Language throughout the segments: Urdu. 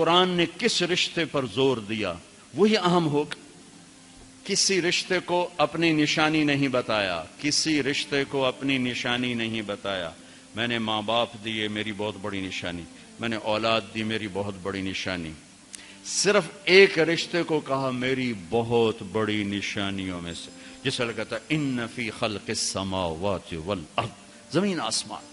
قرآن نے کس رشتے پر زور دیا وہی اہم ہوگا. کسی رشتے کو اپنی نشانی نہیں بتایا, کسی رشتے کو اپنی نشانی نہیں بتایا. میں نے ماں باپ دیے میری بہت بڑی نشانی, میں نے اولاد دی میری بہت بڑی نشانی. صرف ایک رشتے کو کہا میری بہت بڑی نشانیوں میں سے, جس سے کہتا ہے ان فی خلق السماوات والارض, زمین آسمان,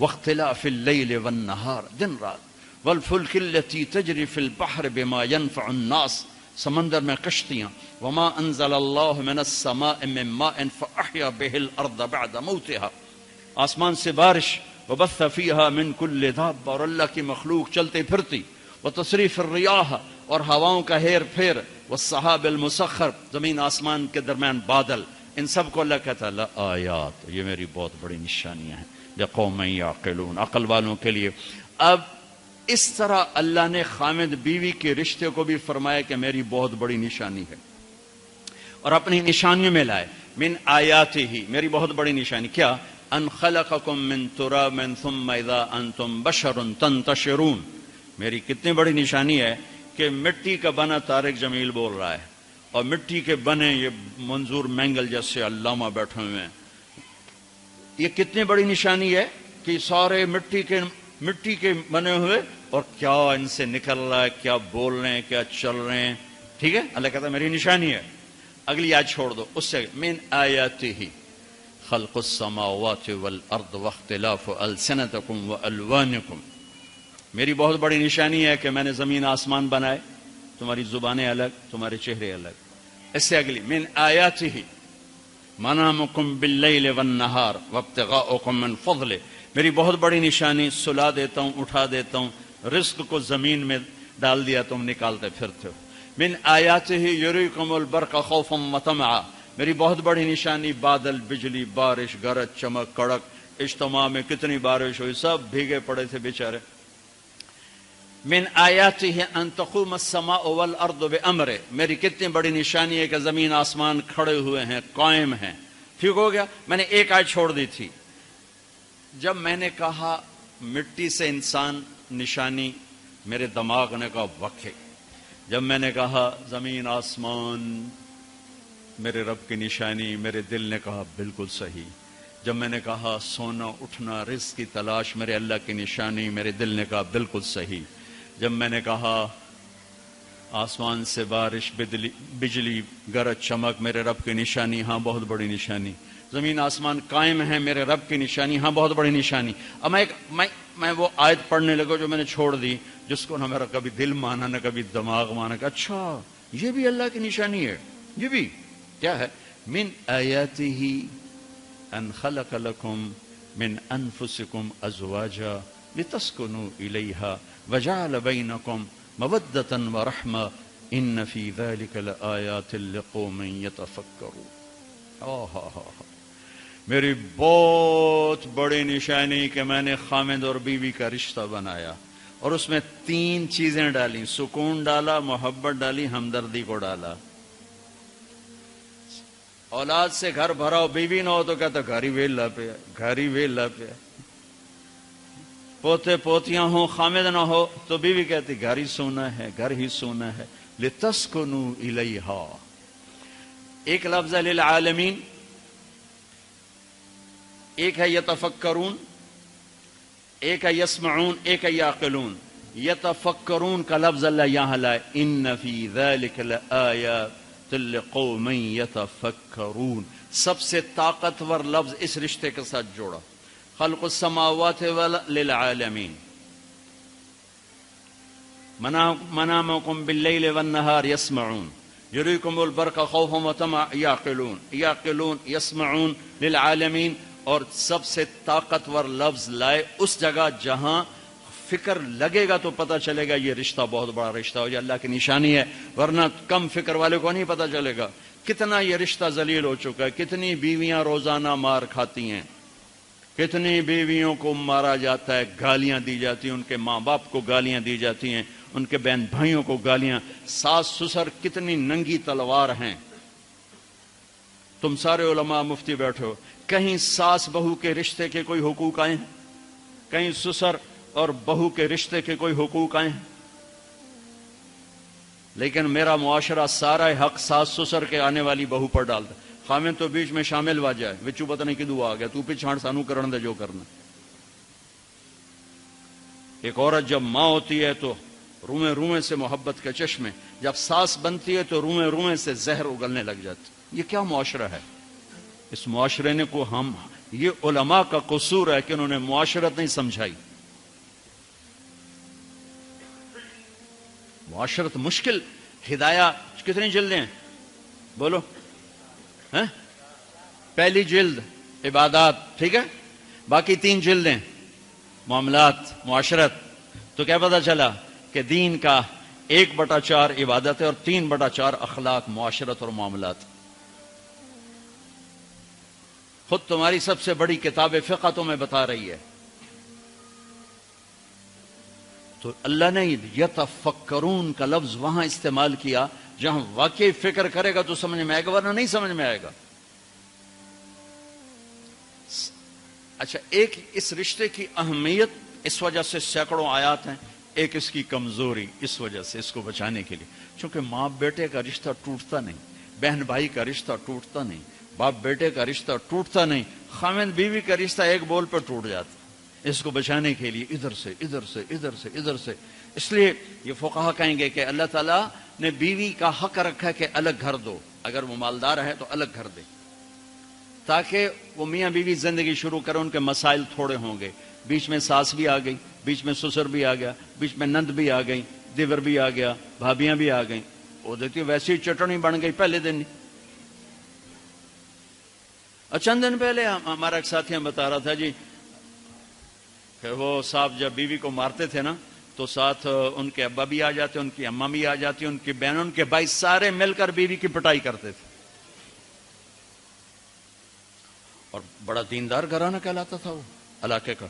واختلاف اللیل والنہار, دن رات, والفلک التی تجری فی البحر بما ینفع الناس, سمندر میں کشتیاں, وما انزل اللہ من السماء من ماء فاحیا به الارض بعد موتها, آسمان سے بارش, وبث فیہا من کل دابہ, اور اللہ کی مخلوق چلتے پھرتی, وتصریف الریاح, اور ہواؤں کا ہیر پھیر, والسحاب المسخر, زمین آسمان کے درمیان بادل, ان سب کو اللہ کہتا ہے لآیات, یہ میری بہت بڑی نشانیاں ہیں, لقوم یعقلون, عقل والوں کے لیے. اب اس طرح اللہ نے خامد بیوی کے رشتے کو بھی فرمایا کہ میری بہت بڑی نشانی ہے, اور اپنی نشانیوں میں لائے. من آیاتہ, میری بہت بڑی نشانی کیا, ان خلقکم من تراب ثم اذا انتم بشر تنتشرون. میری کتنی بڑی نشانی ہے کہ مٹی کا بنا طارق جمیل بول رہا ہے, اور مٹی کے بنے یہ منظور مینگل جیسے علامہ بیٹھے ہوئے ہیں. یہ کتنی بڑی نشانی ہے کہ سارے مٹی کے بنے ہوئے, اور کیا ان سے نکل رہا ہے, کیا بول رہے ہیں, کیا چل رہے ہیں. ٹھیک ہے, اللہ کہتا ہے میری نشانی ہے. اگلی آیت چھوڑ دو, اس سے من آیاتہ خلق السماوات والارض واختلاف السنتکم والوانکم. میری بہت بڑی نشانی ہے کہ میں نے زمین آسمان بنائے, تمہاری زبانیں الگ, تمہارے چہرے الگ. اس سے اگلی من آیاتہ منامکم باللیل والنہار وابتغاؤکم من فضلہ. میری بہت بڑی نشانی, سلا دیتا ہوں, اٹھا دیتا ہوں, رزق کو زمین میں ڈال دیا, تم نکالتے پھرتے ہو. من آیاتہ یریکم البرق خوفا وطمعا. میری بہت بڑی نشانی بادل, بجلی, بارش, گرج, چمک, کڑک. اجتماع میں کتنی بارش ہوئی, سب بھیگے پڑے تھے بیچارے. من آیاتہ ان تقوم السماء والارض بامرہ. میری کتنی بڑی نشانی ہے کہ زمین آسمان کھڑے ہوئے ہیں, قائم ہیں. ٹھیک ہو گیا. میں نے ایک آیت چھوڑ دی تھی. جب میں نے کہا مٹی سے انسان نشانی, میرے دماغ نے کہا وقع. جب میں نے کہا زمین آسمان میرے رب کی نشانی, میرے دل نے کہا بالکل صحیح. جب میں نے کہا سونا اٹھنا, رزق کی تلاش میرے اللہ کی نشانی, میرے دل نے کہا بالکل صحیح. جب میں نے کہا آسمان سے بارش, بجلی, گرج, چمک میرے رب کی نشانی, ہاں بہت بڑی نشانی. زمین آسمان قائم ہے میرے رب کی نشانی, ہاں بہت بڑی نشانی. اب میں وہ آیت پڑھنے لگا جو میں نے چھوڑ دی, جس کو نہ میرا کبھی دل مانا نہ کبھی دماغ مانا, کہ اچھا یہ بھی اللہ کی نشانی ہے. یہ بھی کیا ہے, من آیاتہ ان خلق لکم من انفسکم ازواجا لتسکنوا الیہا وجعل بینکم مودۃ ورحمہ ان فی ذلک لآیات لقوم یتفکرون. میری بہت بڑی نشانی کہ میں نے خامد اور بیوی کا رشتہ بنایا, اور اس میں 3 چیزیں ڈالی, سکون ڈالا, محبت ڈالی, ہمدردی کو ڈالا. اولاد سے گھر بھرا ہو, بیوی نہ ہو تو کہتا گھر ہی ویلا پہ, گھر ہی ویلا پہ. پوتے پوتیاں ہوں, خامد نہ ہو تو بیوی کہتی گھر ہی سونا ہے, گھر ہی سونا ہے. لتسکنوا الیہا. ایک لفظ ہے للعالمین, ایک ہے یتفکرون, ایک ہے یسمعون, ایک ہے یعقلون. یتفکرون کا لفظ اللہ یہاں لائے, ان فی ذلک لآیات لقوم یتفکرون. سب سے طاقتور لفظ اس رشتے کے ساتھ جوڑا. خلق السماوات للعالمین, منامکم باللیل والنہار یسمعون, یریکم البرق خوفا وطمعا یعقلون, یعقلون, یسمعون, للعالمین. اور سب سے طاقتور لفظ لائے اس جگہ جہاں فکر لگے گا تو پتہ چلے گا یہ رشتہ بہت بڑا رشتہ ہو, یہ اللہ کی نشانی ہے, ورنہ کم فکر والے کو نہیں پتہ چلے گا. کتنا یہ رشتہ ذلیل ہو چکا ہے, کتنی بیویاں روزانہ مار کھاتی ہیں, کتنی بیویوں کو مارا جاتا ہے, گالیاں دی جاتی ہیں, ان کے ماں باپ کو گالیاں دی جاتی ہیں, ان کے بہن بھائیوں کو گالیاں. ساس سسر کتنی ننگی تلوار ہیں. تم سارے علماء مفتی بیٹھے ہو, کہیں ساس بہو کے رشتے کے کوئی حقوق آئے ہیں؟ کہیں سسر اور بہو کے رشتے کے کوئی حقوق آئے ہیں؟ لیکن میرا معاشرہ سارا حق ساس سسر کے آنے والی بہو پر ڈالتا. خامن تو بیچ میں شامل وا جائے وچو پتہ نہیں کدو آ گیا تو پچھاڑ سانو کرن دے جو کرنا. ایک عورت جب ماں ہوتی ہے تو روئیں روئیں سے محبت کے چشمے، جب ساس بنتی ہے تو روئیں روئیں سے زہر اگلنے لگ جاتی. یہ کیا معاشرہ ہے؟ اس معاشرے نے کو ہم، یہ علماء کا قصور ہے کہ انہوں نے معاشرت نہیں سمجھائی. معاشرت مشکل. ہدایہ کتنی جلدیں ہیں بولو؟ پہلی جلد عبادات، ٹھیک ہے، باقی 3 جلدیں معاملات معاشرت. تو کیا پتہ چلا کہ دین کا 1/4 عبادت ہے اور 3/4 اخلاق معاشرت اور معاملات. خود تمہاری سب سے بڑی کتاب فقہ تمہیں بتا رہی ہے. تو اللہ نے یتفکرون کا لفظ وہاں استعمال کیا جہاں واقعی فکر کرے گا تو سمجھ میں آئے گا، ورنہ نہیں سمجھ میں آئے گا. اچھا، ایک اس رشتے کی اہمیت اس وجہ سے سینکڑوں آیات ہیں، ایک اس کی کمزوری اس وجہ سے، اس کو بچانے کے لیے. چونکہ ماں بیٹے کا رشتہ ٹوٹتا نہیں، بہن بھائی کا رشتہ ٹوٹتا نہیں، باپ بیٹے کا رشتہ ٹوٹتا نہیں، خاوند بیوی کا رشتہ ایک بول پر ٹوٹ جاتا. اس کو بچانے کے لیے ادھر سے ادھر سے ادھر سے ادھر سے. اس لیے یہ فقہا کہیں گے کہ اللہ تعالیٰ نے بیوی کا حق رکھا کہ الگ گھر دو، اگر وہ مالدار ہے تو الگ گھر دے، تاکہ وہ میاں بیوی زندگی شروع کریں. ان کے مسائل تھوڑے ہوں گے، بیچ میں ساس بھی آ گئی، بیچ میں سسر بھی آ گیا، بیچ میں نند بھی آ گئی، دیور بھی آ گیا، بھابیاں بھی آ گئیں. وہ دیکھتی ویسی چٹنی بن گئی پہلے دن. اور چند دن پہلے ہمارا ایک ساتھی ہم بتا رہا تھا جی کہ وہ صاحب جب بیوی کو مارتے تھے نا تو ساتھ ان کے ابا بھی آ جاتے، ان کی اماں بھی آ جاتی، ان کی بہن، ان کے بھائی، سارے مل کر بیوی کی پٹائی کرتے تھے. اور بڑا دیندار گھرانہ کہلاتا تھا وہ علاقے کا.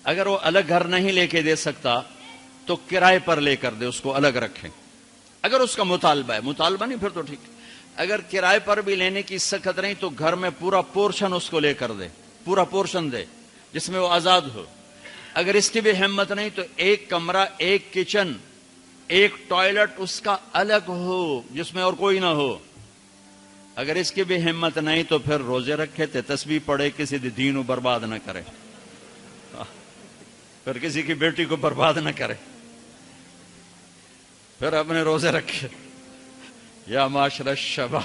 اگر وہ الگ گھر نہیں لے کے دے سکتا تو کرائے پر لے کر دے، اس کو الگ رکھیں. اگر اس کا مطالبہ ہے، مطالبہ نہیں پھر تو ٹھیک. اگر کرائے پر بھی لینے کی سخت نہیں تو گھر میں پورا پورشن اس کو لے کر دے، پورا پورشن دے جس میں وہ آزاد ہو. اگر اس کی بھی ہمت نہیں تو ایک کمرہ، ایک کچن، ایک ٹوائلٹ اس کا الگ ہو جس میں اور کوئی نہ ہو. اگر اس کی بھی ہمت نہیں تو پھر روزے رکھے تھے، تسبیح پڑھے، کسی دین کو برباد نہ کرے، پھر کسی کی بیٹی کو برباد نہ کرے، پھر اپنے روزے رکھے. یا معاشر الشباب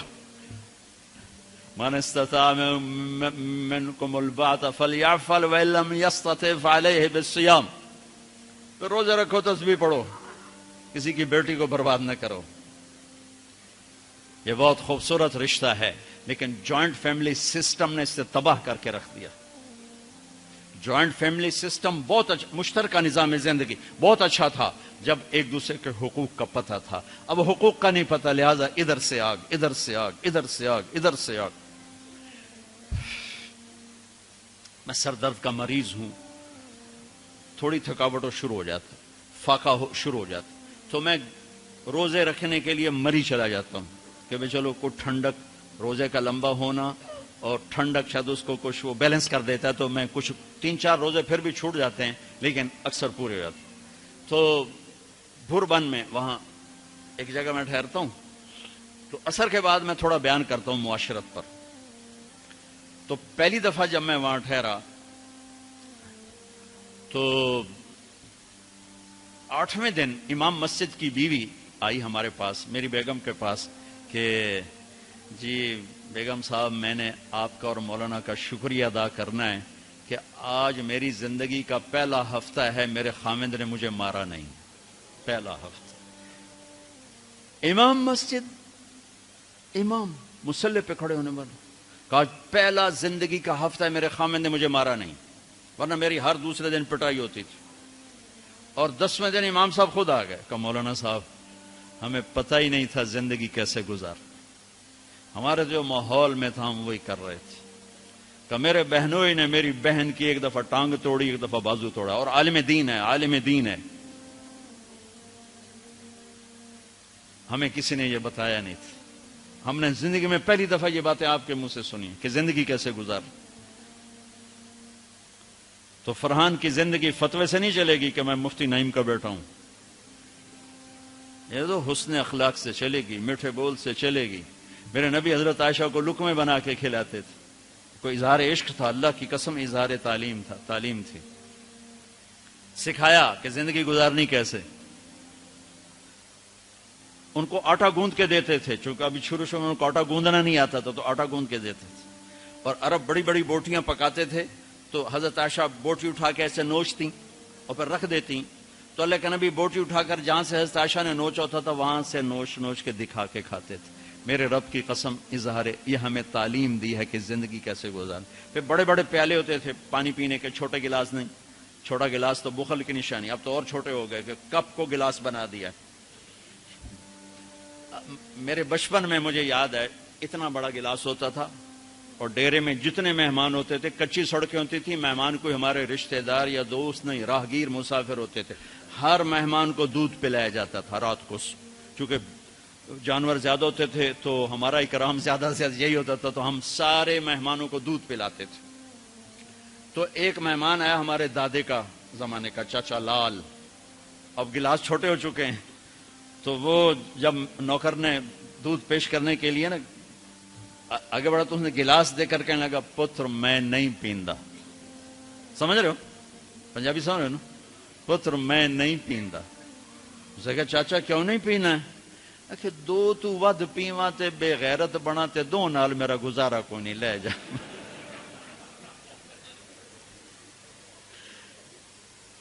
من استطاع منکم الباۃ فلیعفل وان لم یستطع فعلیہ بالصیام. پھر روزے رکھو، تسبیح پڑھو، کسی کی بیٹی کو برباد نہ کرو. یہ بہت خوبصورت رشتہ ہے، لیکن جوائنٹ فیملی سسٹم نے اسے تباہ کر کے رکھ دیا. جوائنٹ فیملی سسٹم بہت اچھا، مشترکہ نظام زندگی بہت اچھا تھا جب ایک دوسرے کے حقوق کا پتہ تھا. اب حقوق کا نہیں پتہ، لہذا ادھر سے آگ، ادھر سے آگ، ادھر سے آگ، ادھر سے آگ. میں سر درد کا مریض ہوں، تھوڑی تھکاوٹ شروع ہو جاتا، فاقہ شروع ہو جاتا، تو میں روزے رکھنے کے لیے مری چلا جاتا ہوں کہ بھئی چلو کوئی ٹھنڈک، روزے کا لمبا ہونا اور ٹھنڈک شاید اس کو کچھ وہ بیلنس کر دیتا ہے. تو میں کچھ 3-4 روزے پھر بھی چھوٹ جاتے ہیں لیکن اکثر پورے ہو جاتے. تو بھوربن میں وہاں ایک جگہ میں ٹھہرتا ہوں، تو عصر کے بعد میں تھوڑا بیان کرتا ہوں معاشرت پر. تو پہلی دفعہ جب میں وہاں ٹھہرا تو 8ویں دن امام مسجد کی بیوی آئی ہمارے پاس، میری بیگم کے پاس، کہ جی بیگم صاحب میں نے آپ کا اور مولانا کا شکریہ ادا کرنا ہے کہ آج میری زندگی کا پہلا ہفتہ ہے میرے خاوند نے مجھے مارا نہیں. پہلا ہفتہ. امام مسجد، امام مصلی پہ کھڑے ہونے والا، کہا پہلا زندگی کا ہفتہ ہے میرے خاوند نے مجھے مارا نہیں، ورنہ میری ہر دوسرے دن پٹائی ہوتی تھی. اور 10ویں دن امام صاحب خود آ گئے، کہا مولانا صاحب ہمیں پتہ ہی نہیں تھا زندگی کیسے گزار، ہمارے جو ماحول میں تھا ہم وہی کر رہے تھے. کہ میرے بہنوئی نے میری بہن کی ایک دفعہ ٹانگ توڑی، ایک دفعہ بازو توڑا، اور عالم دین ہے، عالم دین ہے. ہمیں کسی نے یہ بتایا نہیں تھا، ہم نے زندگی میں پہلی دفعہ یہ باتیں آپ کے منہ سے سنی کہ زندگی کیسے گزار. تو فرحان کی زندگی فتوے سے نہیں چلے گی کہ میں مفتی نعیم کا بیٹا ہوں. یہ تو حسن اخلاق سے چلے گی، میٹھے بول سے چلے گی. میرے نبی حضرت عائشہ کو لقمے بنا کے کھلاتے تھے. کوئی اظہار عشق تھا، اللہ کی قسم اظہار تعلیم تھی. سکھایا کہ زندگی گزارنی کیسے. ان کو آٹا گوندھ کے دیتے تھے، چونکہ ابھی شروع میں ان کو آٹا گوندنا نہیں آتا تھا، تو آٹا گوندھ کے دیتے تھے. اور عرب بڑی بڑی بوٹیاں پکاتے تھے، تو حضرت عائشہ بوٹی اٹھا کے ایسے نوچتی اور پھر رکھ دیتی. تو اللہ کے نبی بوٹی اٹھا کر جہاں سے حضرت عائشہ نے نوچا ہوتا تھا وہاں سے نوچ کے دکھا کے کھاتے تھے. میرے رب کی قسم اظہار یہ ہمیں تعلیم دی ہے کہ زندگی کیسے گزاریں. پھر بڑے بڑے پیالے ہوتے تھے پانی پینے کے، چھوٹے گلاس نہیں. چھوٹا گلاس تو بخل کی نشانی، اب تو اور چھوٹے ہو گئے کہ کپ کو گلاس بنا دیا. میرے بچپن میں مجھے یاد ہے اتنا بڑا گلاس ہوتا تھا، اور ڈیرے میں جتنے مہمان ہوتے تھے، کچی سڑکیں ہوتی تھی، مہمان کوئی ہمارے رشتہ دار یا دوست نہیں، راہگیر مسافر ہوتے تھے. ہر مہمان کو دودھ پلایا جاتا تھا رات کو، چونکہ جانور زیادہ ہوتے تھے تو ہمارا اکرام زیادہ سے زیادہ یہی ہوتا تھا، تو ہم سارے مہمانوں کو دودھ پلاتے تھے. تو ایک مہمان آیا ہمارے دادے کا زمانے کا، چاچا لال. اب گلاس چھوٹے ہو چکے ہیں، تو وہ جب نوکر نے دودھ پیش کرنے کے لیے نا آگے بڑھا تو اس نے گلاس دے کر کہنے لگا، پتر میں نہیں پیندا. سمجھ رہے ہو پنجابی سمجھ رہے ہو نا؟ پتر میں نہیں پیندا. اسے کہا چاچا کیوں نہیں پینا ہے؟ کہ دو تو ود پیواں تے بے غیرت بنا تے دو نال میرا گزارا کو نہیں، لے جا.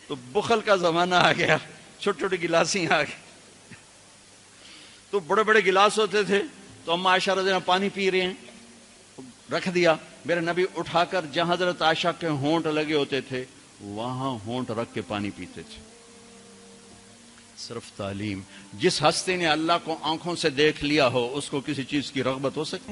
تو بخل کا زمانہ آ گیا، چھوٹی چھوٹی گلاسیں آ گئی. تو بڑے بڑے گلاس ہوتے تھے، تو اما عائشہ رضی اللہ عنہا پانی پی رہے ہیں، رکھ دیا. میرے نبی اٹھا کر جہاں حضرت عائشہ کے ہونٹ لگے ہوتے تھے وہاں ہونٹ رکھ کے پانی پیتے تھے. صرف تعلیم. جس ہستی نے اللہ کو آنکھوں سے دیکھ لیا ہو اس کو کسی چیز کی رغبت ہو سکتی؟